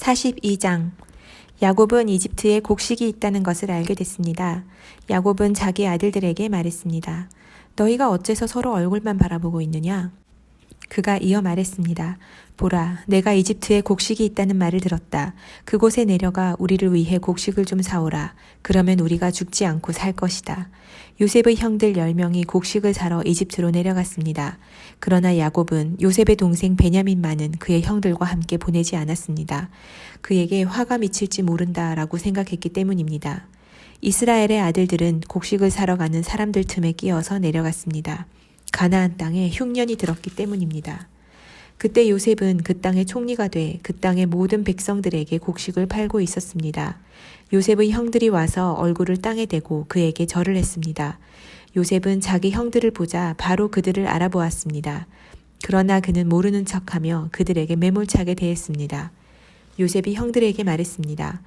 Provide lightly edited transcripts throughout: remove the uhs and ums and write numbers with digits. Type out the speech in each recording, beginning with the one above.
42장. 야곱은 이집트에 곡식이 있다는 것을 알게 됐습니다. 야곱은 자기 아들들에게 말했습니다. 너희가 어째서 서로 얼굴만 바라보고 있느냐? 그가 이어 말했습니다. 보라, 내가 이집트에 곡식이 있다는 말을 들었다. 그곳에 내려가 우리를 위해 곡식을 좀 사오라. 그러면 우리가 죽지 않고 살 것이다. 요셉의 형들 10명이 곡식을 사러 이집트로 내려갔습니다. 그러나 야곱은 요셉의 동생 베냐민만은 그의 형들과 함께 보내지 않았습니다. 그에게 화가 미칠지 모른다라고 생각했기 때문입니다. 이스라엘의 아들들은 곡식을 사러 가는 사람들 틈에 끼어서 내려갔습니다. 가나안 땅에 흉년이 들었기 때문입니다. 그때 요셉은 그 땅의 총리가 돼 그 땅의 모든 백성들에게 곡식을 팔고 있었습니다. 요셉의 형들이 와서 얼굴을 땅에 대고 그에게 절을 했습니다. 요셉은 자기 형들을 보자 바로 그들을 알아보았습니다. 그러나 그는 모르는 척하며 그들에게 매몰차게 대했습니다. 요셉이 형들에게 말했습니다.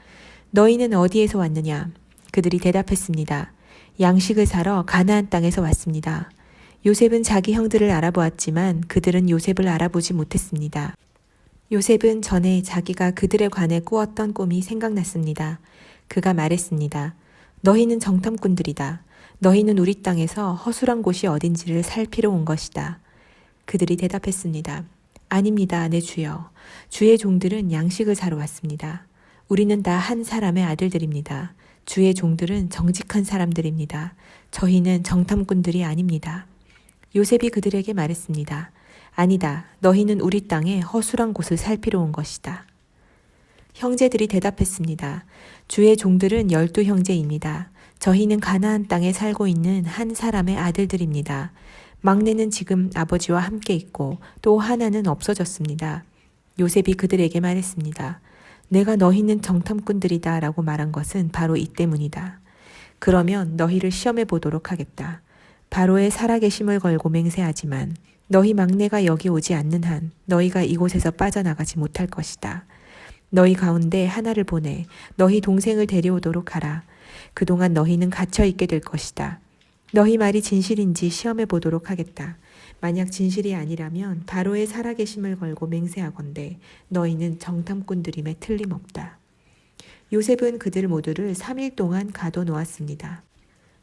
너희는 어디에서 왔느냐? 그들이 대답했습니다. 양식을 사러 가나안 땅에서 왔습니다. 요셉은 자기 형들을 알아보았지만 그들은 요셉을 알아보지 못했습니다. 요셉은 전에 자기가 그들에 관해 꾸었던 꿈이 생각났습니다. 그가 말했습니다. 너희는 정탐꾼들이다. 너희는 우리 땅에서 허술한 곳이 어딘지를 살피러 온 것이다. 그들이 대답했습니다. 아닙니다, 내 주여. 주의 종들은 양식을 사러 왔습니다. 우리는 다 한 사람의 아들들입니다. 주의 종들은 정직한 사람들입니다. 저희는 정탐꾼들이 아닙니다. 요셉이 그들에게 말했습니다. 아니다. 너희는 우리 땅의 허술한 곳을 살피러 온 것이다. 형제들이 대답했습니다. 주의 종들은 12형제입니다. 저희는 가나안 땅에 살고 있는 한 사람의 아들들입니다. 막내는 지금 아버지와 함께 있고 또 하나는 없어졌습니다. 요셉이 그들에게 말했습니다. 내가 너희는 정탐꾼들이다 라고 말한 것은 바로 이 때문이다. 그러면 너희를 시험해 보도록 하겠다. 바로의 살아계심을 걸고 맹세하지만 너희 막내가 여기 오지 않는 한 너희가 이곳에서 빠져나가지 못할 것이다. 너희 가운데 하나를 보내 너희 동생을 데려오도록 하라. 그동안 너희는 갇혀 있게 될 것이다. 너희 말이 진실인지 시험해 보도록 하겠다. 만약 진실이 아니라면 바로의 살아계심을 걸고 맹세하건대 너희는 정탐꾼들임에 틀림없다. 요셉은 그들 모두를 3일 동안 가둬놓았습니다.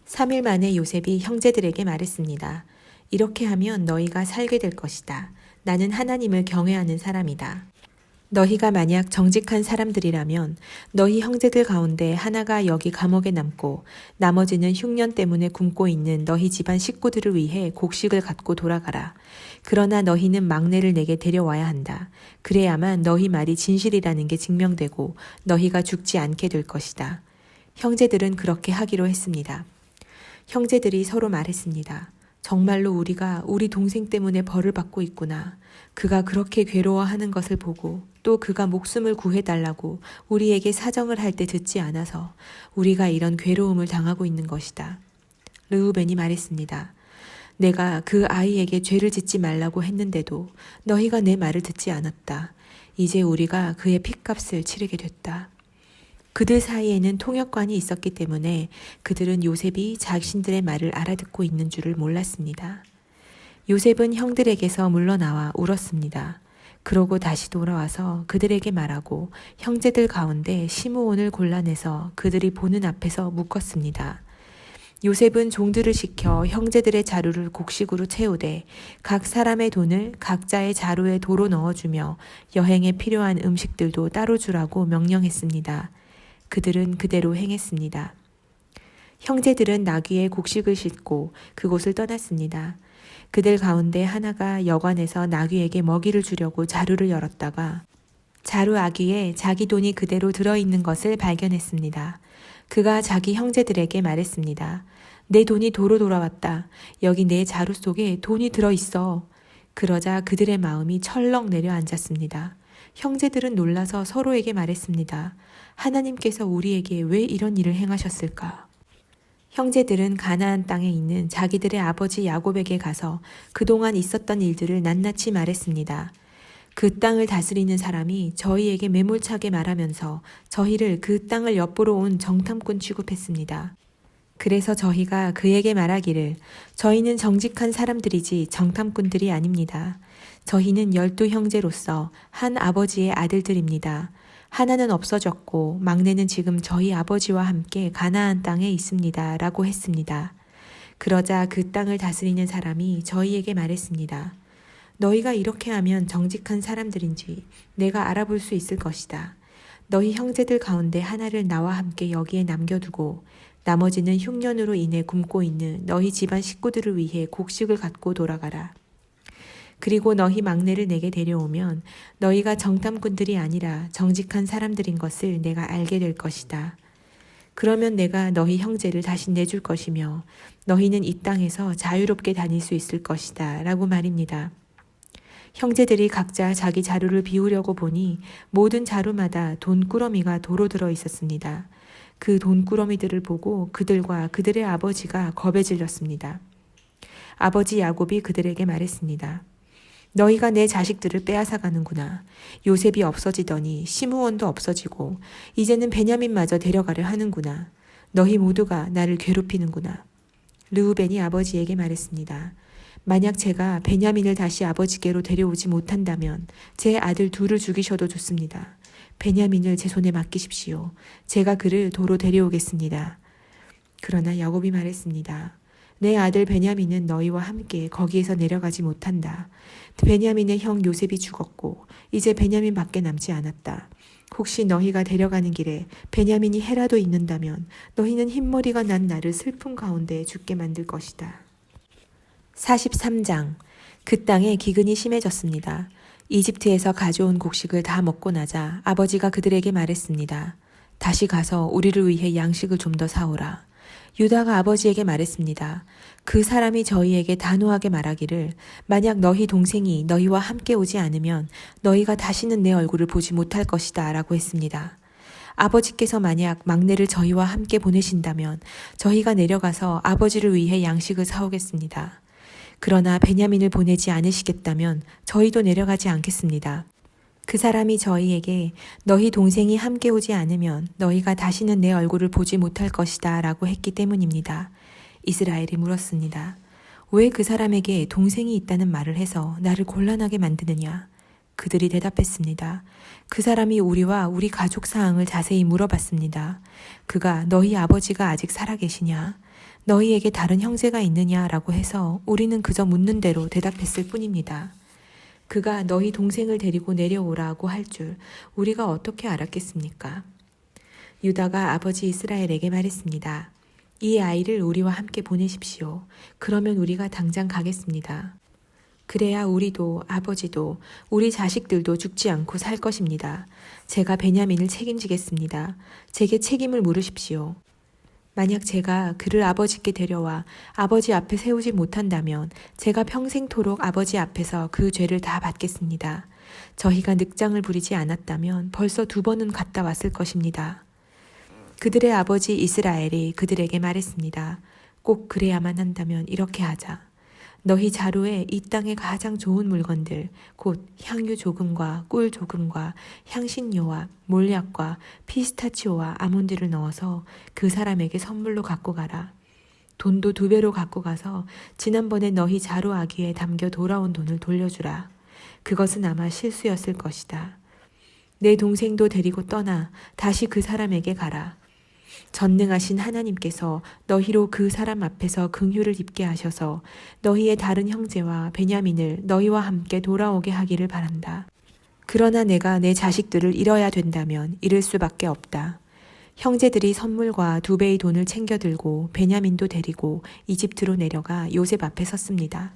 3일 만에 요셉이 형제들에게 말했습니다. 이렇게 하면 너희가 살게 될 것이다. 나는 하나님을 경외하는 사람이다. 너희가 만약 정직한 사람들이라면 너희 형제들 가운데 하나가 여기 감옥에 남고 나머지는 흉년 때문에 굶고 있는 너희 집안 식구들을 위해 곡식을 갖고 돌아가라. 그러나 너희는 막내를 내게 데려와야 한다. 그래야만 너희 말이 진실이라는 게 증명되고 너희가 죽지 않게 될 것이다. 형제들은 그렇게 하기로 했습니다. 형제들이 서로 말했습니다. 정말로 우리가 우리 동생 때문에 벌을 받고 있구나. 그가 그렇게 괴로워하는 것을 보고 또 그가 목숨을 구해달라고 우리에게 사정을 할 때 듣지 않아서 우리가 이런 괴로움을 당하고 있는 것이다. 르우벤이 말했습니다. 내가 그 아이에게 죄를 짓지 말라고 했는데도 너희가 내 말을 듣지 않았다. 이제 우리가 그의 핏값을 치르게 됐다. 그들 사이에는 통역관이 있었기 때문에 그들은 요셉이 자신들의 말을 알아듣고 있는 줄을 몰랐습니다. 요셉은 형들에게서 물러나와 울었습니다. 그러고 다시 돌아와서 그들에게 말하고 형제들 가운데 시므온을 골라내서 그들이 보는 앞에서 묶었습니다. 요셉은 종들을 시켜 형제들의 자루를 곡식으로 채우되 각 사람의 돈을 각자의 자루에 도로 넣어주며 여행에 필요한 음식들도 따로 주라고 명령했습니다. 그들은 그대로 행했습니다. 형제들은 나귀에 곡식을 싣고 그곳을 떠났습니다. 그들 가운데 하나가 여관에서 나귀에게 먹이를 주려고 자루를 열었다가 자루 아귀에 자기 돈이 그대로 들어있는 것을 발견했습니다. 그가 자기 형제들에게 말했습니다. 내 돈이 도로 돌아왔다. 여기 내 자루 속에 돈이 들어있어. 그러자 그들의 마음이 철렁 내려앉았습니다. 형제들은 놀라서 서로에게 말했습니다. 하나님께서 우리에게 왜 이런 일을 행하셨을까? 형제들은 가나안 땅에 있는 자기들의 아버지 야곱에게 가서 그동안 있었던 일들을 낱낱이 말했습니다. 그 땅을 다스리는 사람이 저희에게 매몰차게 말하면서 저희를 그 땅을 엿보러 온 정탐꾼 취급했습니다. 그래서 저희가 그에게 말하기를 저희는 정직한 사람들이지 정탐꾼들이 아닙니다. 저희는 12형제로서 한 아버지의 아들들입니다. 하나는 없어졌고 막내는 지금 저희 아버지와 함께 가나안 땅에 있습니다. 라고 했습니다. 그러자 그 땅을 다스리는 사람이 저희에게 말했습니다. 너희가 이렇게 하면 정직한 사람들인지 내가 알아볼 수 있을 것이다. 너희 형제들 가운데 하나를 나와 함께 여기에 남겨두고 나머지는 흉년으로 인해 굶고 있는 너희 집안 식구들을 위해 곡식을 갖고 돌아가라. 그리고 너희 막내를 내게 데려오면 너희가 정탐꾼들이 아니라 정직한 사람들인 것을 내가 알게 될 것이다. 그러면 내가 너희 형제를 다시 내줄 것이며 너희는 이 땅에서 자유롭게 다닐 수 있을 것이다. 라고 말입니다. 형제들이 각자 자기 자루를 비우려고 보니 모든 자루마다 돈꾸러미가 도로 들어 있었습니다. 그 돈꾸러미들을 보고 그들과 그들의 아버지가 겁에 질렸습니다. 아버지 야곱이 그들에게 말했습니다. 너희가 내 자식들을 빼앗아 가는구나. 요셉이 없어지더니 시므온도 없어지고 이제는 베냐민마저 데려가려 하는구나. 너희 모두가 나를 괴롭히는구나. 르우벤이 아버지에게 말했습니다. 만약 제가 베냐민을 다시 아버지께로 데려오지 못한다면 제 아들 둘을 죽이셔도 좋습니다. 베냐민을 제 손에 맡기십시오. 제가 그를 도로 데려오겠습니다. 그러나 야곱이 말했습니다. 내 아들 베냐민은 너희와 함께 거기에서 내려가지 못한다. 베냐민의 형 요셉이 죽었고 이제 베냐민밖에 남지 않았다. 혹시 너희가 데려가는 길에 베냐민이 헤라도 있는다면 너희는 흰머리가 난 나를 슬픔 가운데 죽게 만들 것이다. 43장. 그 땅에 기근이 심해졌습니다. 이집트에서 가져온 곡식을 다 먹고 나자 아버지가 그들에게 말했습니다. 다시 가서 우리를 위해 양식을 좀 더 사오라. 유다가 아버지에게 말했습니다. 그 사람이 저희에게 단호하게 말하기를 만약 너희 동생이 너희와 함께 오지 않으면 너희가 다시는 내 얼굴을 보지 못할 것이다 라고 했습니다. 아버지께서 만약 막내를 저희와 함께 보내신다면 저희가 내려가서 아버지를 위해 양식을 사오겠습니다. 그러나 베냐민을 보내지 않으시겠다면 저희도 내려가지 않겠습니다. 그 사람이 저희에게 너희 동생이 함께 오지 않으면 너희가 다시는 내 얼굴을 보지 못할 것이다 라고 했기 때문입니다. 이스라엘이 물었습니다. 왜 그 사람에게 동생이 있다는 말을 해서 나를 곤란하게 만드느냐? 그들이 대답했습니다. 그 사람이 우리와 우리 가족 사항을 자세히 물어봤습니다. 그가 너희 아버지가 아직 살아계시냐? 너희에게 다른 형제가 있느냐? 라고 해서 우리는 그저 묻는 대로 대답했을 뿐입니다. 그가 너희 동생을 데리고 내려오라고 할 줄 우리가 어떻게 알았겠습니까? 유다가 아버지 이스라엘에게 말했습니다. 이 아이를 우리와 함께 보내십시오. 그러면 우리가 당장 가겠습니다. 그래야 우리도 아버지도 우리 자식들도 죽지 않고 살 것입니다. 제가 베냐민을 책임지겠습니다. 제게 책임을 물으십시오. 만약 제가 그를 아버지께 데려와 아버지 앞에 세우지 못한다면 제가 평생토록 아버지 앞에서 그 죄를 다 받겠습니다. 저희가 늑장을 부리지 않았다면 벌써 2번은 갔다 왔을 것입니다. 그들의 아버지 이스라엘이 그들에게 말했습니다. 꼭 그래야만 한다면 이렇게 하자. 너희 자루에 이 땅의 가장 좋은 물건들, 곧 향유 조금과 꿀 조금과 향신료와 몰약과 피스타치오와 아몬드를 넣어서 그 사람에게 선물로 갖고 가라. 돈도 2배로 갖고 가서 지난번에 너희 자루 아기에 담겨 돌아온 돈을 돌려주라. 그것은 아마 실수였을 것이다. 내 동생도 데리고 떠나 다시 그 사람에게 가라. 전능하신 하나님께서 너희로 그 사람 앞에서 긍휼을 입게 하셔서 너희의 다른 형제와 베냐민을 너희와 함께 돌아오게 하기를 바란다. 그러나 내가 내 자식들을 잃어야 된다면 잃을 수밖에 없다. 형제들이 선물과 2배의 돈을 챙겨 들고 베냐민도 데리고 이집트로 내려가 요셉 앞에 섰습니다.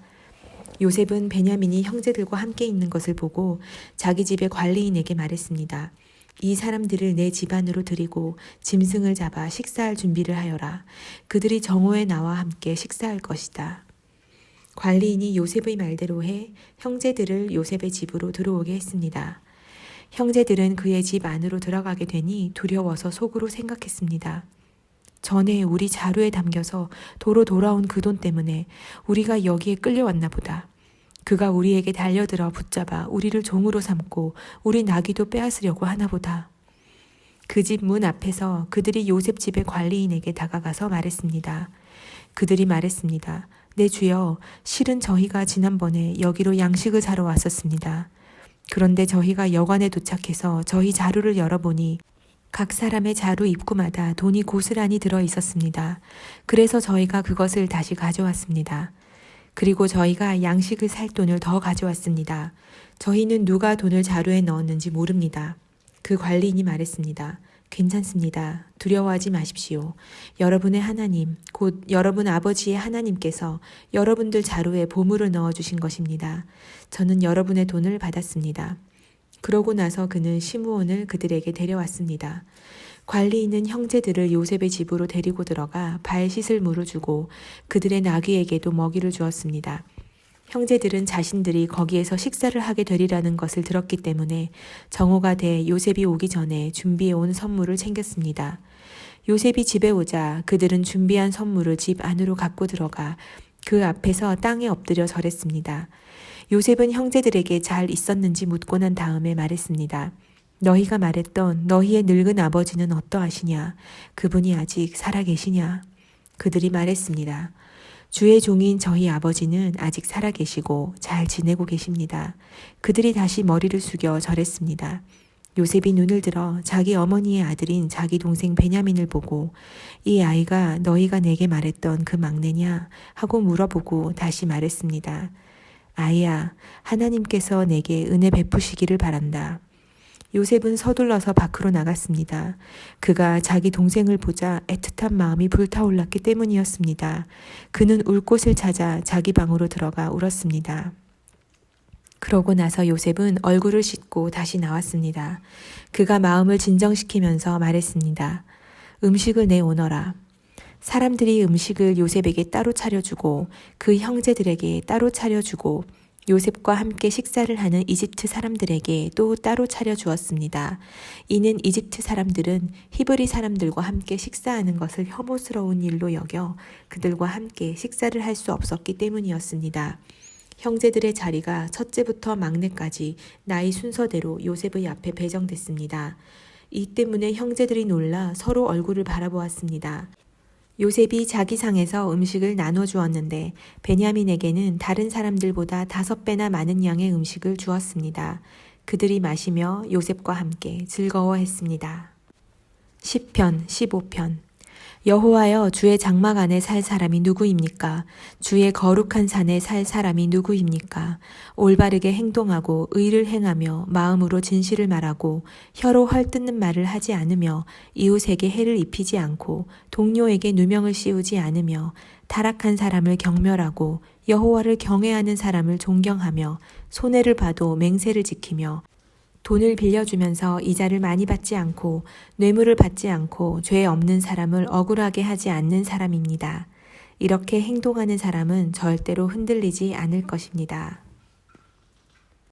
요셉은 베냐민이 형제들과 함께 있는 것을 보고 자기 집의 관리인에게 말했습니다. 이 사람들을 내 집안으로 들이고 짐승을 잡아 식사할 준비를 하여라. 그들이 정오에 나와 함께 식사할 것이다. 관리인이 요셉의 말대로 해 형제들을 요셉의 집으로 들어오게 했습니다. 형제들은 그의 집 안으로 들어가게 되니 두려워서 속으로 생각했습니다. 전에 우리 자루에 담겨서 도로 돌아온 그 돈 때문에 우리가 여기에 끌려왔나 보다. 그가 우리에게 달려들어 붙잡아 우리를 종으로 삼고 우리 나귀도 빼앗으려고 하나 보다. 그 집 문 앞에서 그들이 요셉 집의 관리인에게 다가가서 말했습니다. 그들이 말했습니다. 네 주여, 실은 저희가 지난번에 여기로 양식을 사러 왔었습니다. 그런데 저희가 여관에 도착해서 저희 자루를 열어보니 각 사람의 자루 입구마다 돈이 고스란히 들어 있었습니다. 그래서 저희가 그것을 다시 가져왔습니다. 그리고 저희가 양식을 살 돈을 더 가져왔습니다. 저희는 누가 돈을 자루에 넣었는지 모릅니다. 그 관리인이 말했습니다. 괜찮습니다. 두려워하지 마십시오. 여러분의 하나님, 곧 여러분 아버지의 하나님께서 여러분들 자루에 보물을 넣어주신 것입니다. 저는 여러분의 돈을 받았습니다. 그러고 나서 그는 시므온을 그들에게 데려왔습니다. 관리인은 형제들을 요셉의 집으로 데리고 들어가 발 씻을 물을 주고 그들의 나귀에게도 먹이를 주었습니다. 형제들은 자신들이 거기에서 식사를 하게 되리라는 것을 들었기 때문에 정오가 돼 요셉이 오기 전에 준비해온 선물을 챙겼습니다. 요셉이 집에 오자 그들은 준비한 선물을 집 안으로 갖고 들어가 그 앞에서 땅에 엎드려 절했습니다. 요셉은 형제들에게 잘 있었는지 묻고 난 다음에 말했습니다. 너희가 말했던 너희의 늙은 아버지는 어떠하시냐? 그분이 아직 살아계시냐? 그들이 말했습니다. 주의 종인 저희 아버지는 아직 살아계시고 잘 지내고 계십니다. 그들이 다시 머리를 숙여 절했습니다. 요셉이 눈을 들어 자기 어머니의 아들인 자기 동생 베냐민을 보고 이 아이가 너희가 내게 말했던 그 막내냐? 하고 물어보고 다시 말했습니다. 아이야, 하나님께서 내게 은혜 베푸시기를 바란다. 요셉은 서둘러서 밖으로 나갔습니다. 그가 자기 동생을 보자 애틋한 마음이 불타올랐기 때문이었습니다. 그는 울 곳을 찾아 자기 방으로 들어가 울었습니다. 그러고 나서 요셉은 얼굴을 씻고 다시 나왔습니다. 그가 마음을 진정시키면서 말했습니다. 음식을 내오너라. 사람들이 음식을 요셉에게 따로 차려주고 그 형제들에게 따로 차려주고 요셉과 함께 식사를 하는 이집트 사람들에게 또 따로 차려주었습니다. 이는 이집트 사람들은 히브리 사람들과 함께 식사하는 것을 혐오스러운 일로 여겨 그들과 함께 식사를 할 수 없었기 때문이었습니다. 형제들의 자리가 첫째부터 막내까지 나이 순서대로 요셉의 앞에 배정됐습니다. 이 때문에 형제들이 놀라 서로 얼굴을 바라보았습니다. 요셉이 자기 상에서 음식을 나눠 주었는데 베냐민에게는 다른 사람들보다 5배나 많은 양의 음식을 주었습니다. 그들이 마시며 요셉과 함께 즐거워했습니다. 시편 15편 여호와여 주의 장막 안에 살 사람이 누구입니까? 주의 거룩한 산에 살 사람이 누구입니까? 올바르게 행동하고 의를 행하며 마음으로 진실을 말하고 혀로 헐뜯는 말을 하지 않으며 이웃에게 해를 입히지 않고 동료에게 누명을 씌우지 않으며 타락한 사람을 경멸하고 여호와를 경외하는 사람을 존경하며 손해를 봐도 맹세를 지키며 돈을 빌려주면서 이자를 많이 받지 않고 뇌물을 받지 않고 죄 없는 사람을 억울하게 하지 않는 사람입니다. 이렇게 행동하는 사람은 절대로 흔들리지 않을 것입니다.